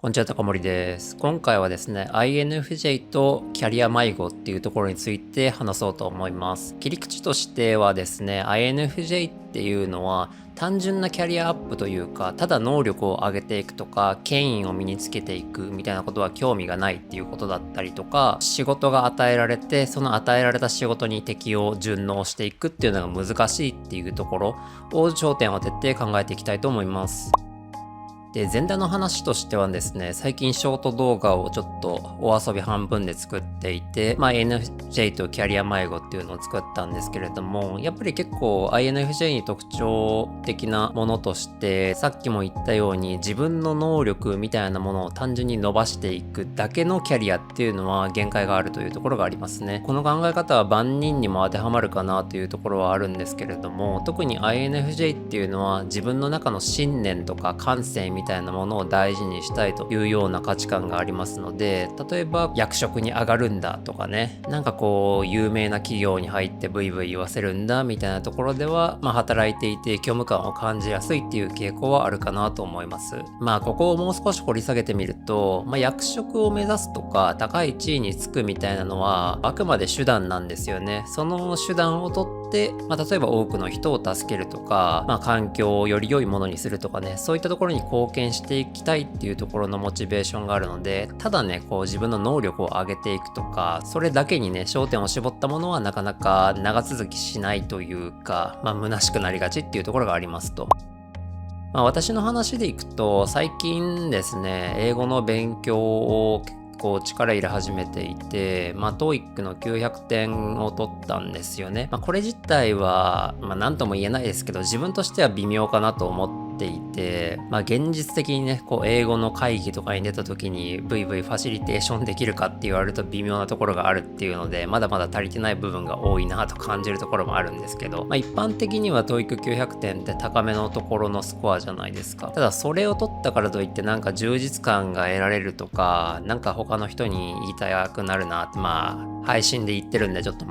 こんにちは、高森です。今回はですね、INFJ とキャリア迷子っていうところについて話そうと思います。切り口としてはですね、INFJ っていうのは単純なキャリアアップというか、ただ能力を上げていくとか、権威を身につけていくみたいなことは興味がないっていうことだったりとか、仕事が与えられて、その与えられた仕事に適応、順応していくっていうのが難しいっていうところを焦点を当てて考えていきたいと思います。で、前段の話としてはですね、最近ショート動画をちょっとお遊び半分で作っていて、INFJ とキャリア迷子っていうのを作ったんですけれども、やっぱり結構 INFJ に特徴的なものとして、さっきも言ったように自分の能力みたいなものを単純に伸ばしていくだけのキャリアっていうのは限界があるというところがありますね。この考え方は万人にも当てはまるかなというところはあるんですけれども、特に INFJ っていうのは自分の中の信念とか感性みたいなものを大事にしたいというような価値観がありますので、例えば役職に上がるんだとかね、なんかこう有名な企業に入ってブイブイ言わせるんだみたいなところでは、働いていて虚無感を感じやすいっていう傾向はあるかなと思います。ここをもう少し掘り下げてみると、役職を目指すとか高い地位につくみたいなのはあくまで手段なんですよね。その手段をとって、例えば多くの人を助けるとか、環境をより良いものにするとかね、そういったところに貢献していきたいっていうところのモチベーションがあるので、ただね、こう自分の能力を上げていくとか、それだけにね、焦点を絞ったものはなかなか長続きしないというか、虚しくなりがちっていうところがありますと。私の話でいくと、最近ですね、英語の勉強を結構力入れ始めていて、TOEIC の900点を取ったんですよね。これ自体は、何とも言えないですけど、自分としては微妙かなと思っていて、現実的にね、こう英語の会議とかに出た時にブイブイファシリテーションできるかって言われると微妙なところがあるっていうので、まだまだ足りてない部分が多いなと感じるところもあるんですけど、一般的には TOEIC900 点って高めのところのスコアじゃないですか。ただそれを取ったからといってなんか充実感が得られるとか、なんか他の人に言いたくなるなって、配信で言ってるんでちょっと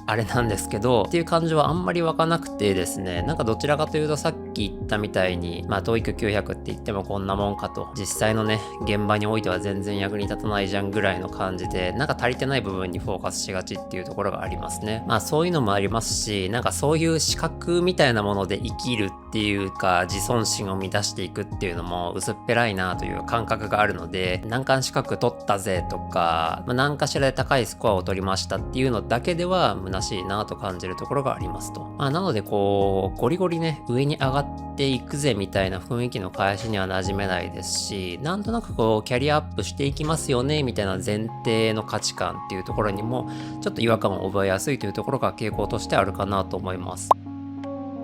あれなんですけどっていう感情はあんまり湧かなくてですね、なんかどちらかというとさっき言ったみたいに、TOEIC900 って言ってもこんなもんかと、実際のね現場においては全然役に立たないじゃんぐらいの感じで、なんか足りてない部分にフォーカスしがちっていうところがありますね。そういうのもありますし、なんかそういう資格みたいなもので生きるっていうか、自尊心を満たしていくっていうのも薄っぺらいなという感覚があるので、難関資格取ったぜとか、何かしらで高いスコアを取りましたっていうのだけでは虚しいなと感じるところがありますと。なのでこうゴリゴリね上に上がっていくぜみたいな雰囲気の会社には馴染めないですし、なんとなくこうキャリアアップしていきますよねみたいな前提の価値観っていうところにもちょっと違和感を覚えやすいというところが傾向としてあるかなと思います。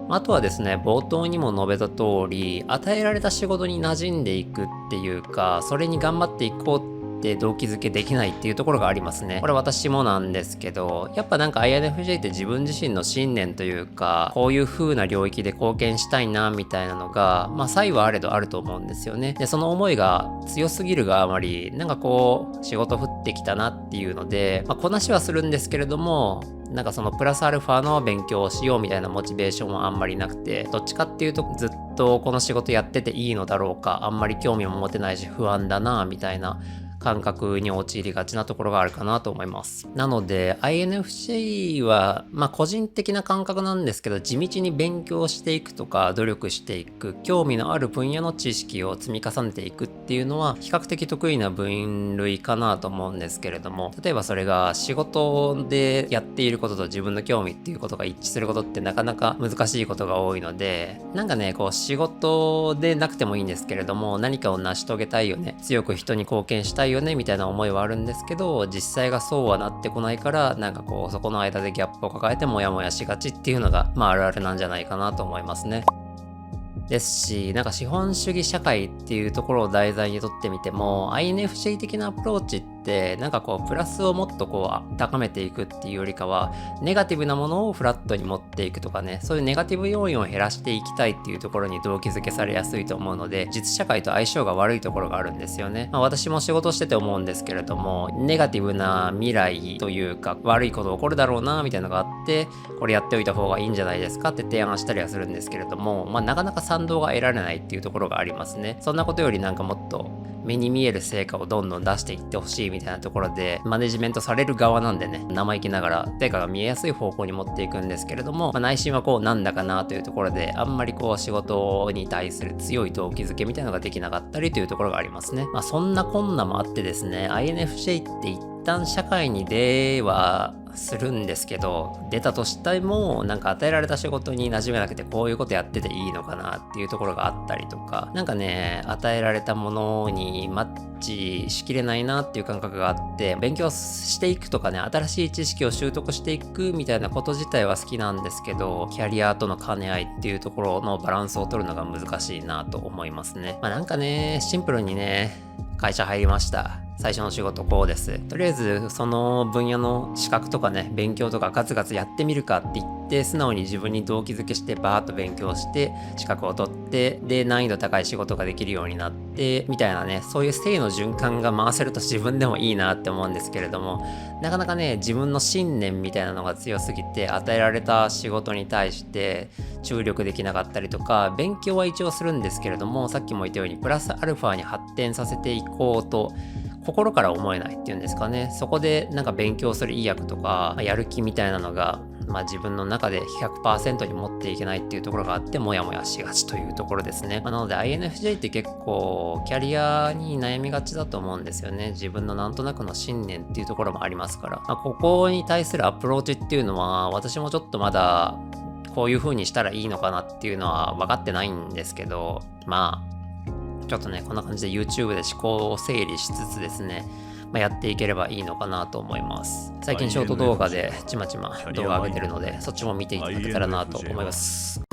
あとはですね、冒頭にも述べた通り、与えられた仕事に馴染んでいくっていうか、それに頑張っていこうって動機づけできないっていうところがありますね。これ私もなんですけど、やっぱなんか INFJ って自分自身の信念というか、こういう風な領域で貢献したいなみたいなのが、才はあれどあると思うんですよね。で、その思いが強すぎるがあまり、なんかこう、仕事降ってきたなっていうので、こなしはするんですけれども、なんかそのプラスアルファの勉強をしようみたいなモチベーションはあんまりなくて、どっちかっていうとずっとこの仕事やってていいのだろうか、あんまり興味も持てないし不安だなみたいな感覚に陥りがちなところがあるかなと思います。なので INFJ は個人的な感覚なんですけど、地道に勉強していくとか努力していく、興味のある分野の知識を積み重ねていくっていうのは比較的得意な分類かなと思うんですけれども、例えばそれが仕事でやっていることと自分の興味っていうことが一致することってなかなか難しいことが多いので、なんかねこう仕事でなくてもいいんですけれども、何かを成し遂げたいよね、強く人に貢献したいよねみたいな思いはあるんですけど、実際がそうはなってこないから、なんかこうそこの間でギャップを抱えてモヤモヤしがちっていうのがあるあるなんじゃないかなと思いますね。ですし、なんか資本主義社会っていうところを題材にとってみても、 INFJ 的なアプローチってなんかこうプラスをもっとこう高めていくっていうよりかは、ネガティブなものをフラットに持っていくとかね、そういうネガティブ要因を減らしていきたいっていうところに動機づけされやすいと思うので、実社会と相性が悪いところがあるんですよね。私も仕事してて思うんですけれども、ネガティブな未来というか悪いこと起こるだろうなみたいなのがあって、これやっておいた方がいいんじゃないですかって提案したりはするんですけれども、なかなか賛同が得られないっていうところがありますね。そんなことよりなんかもっと目に見える成果をどんどん出していってほしいみたいなところで、マネジメントされる側なんでね、生意気ながら成果が見えやすい方向に持っていくんですけれども、内心はこうなんだかなというところで、あんまりこう仕事に対する強い動機づけみたいなのができなかったりというところがありますね。そんなこんなもあってですね、INFJ って一旦社会に出はするんですけど、出たとしてもなんか与えられた仕事に馴染めなくて、こういうことやってていいのかなっていうところがあったりとか、なんかね、与えられたものにマッチしきれないなっていう感覚があって、勉強していくとかね、新しい知識を習得していくみたいなこと自体は好きなんですけど、キャリアとの兼ね合いっていうところのバランスを取るのが難しいなと思いますね。なんかね、シンプルにね、会社入りました。最初の仕事こうです。とりあえずその分野の資格とかね、勉強とかガツガツやってみるかって言って、素直に自分に動機づけしてバーッと勉強して資格を取って、で難易度高い仕事ができるようになってみたいなね、そういう正の循環が回せると自分でもいいなって思うんですけれども、なかなかね、自分の信念みたいなのが強すぎて、与えられた仕事に対して注力できなかったりとか、勉強は一応するんですけれども、さっきも言ったようにプラスアルファに発展させていこうと心から思えないっていうんですかね。そこでなんか勉強する意欲とかやる気みたいなのが、自分の中で 100% に持っていけないっていうところがあって、モヤモヤしがちというところですね。なので INFJ って結構キャリアに悩みがちだと思うんですよね。自分のなんとなくの信念っていうところもありますから、ここに対するアプローチっていうのは、私もちょっとまだこういう風にしたらいいのかなっていうのは分かってないんですけど、ちょっとね、こんな感じで YouTube で思考を整理しつつですね、やっていければいいのかなと思います。最近ショート動画でちまちま動画上げてるので、そっちも見ていただけたらなと思います。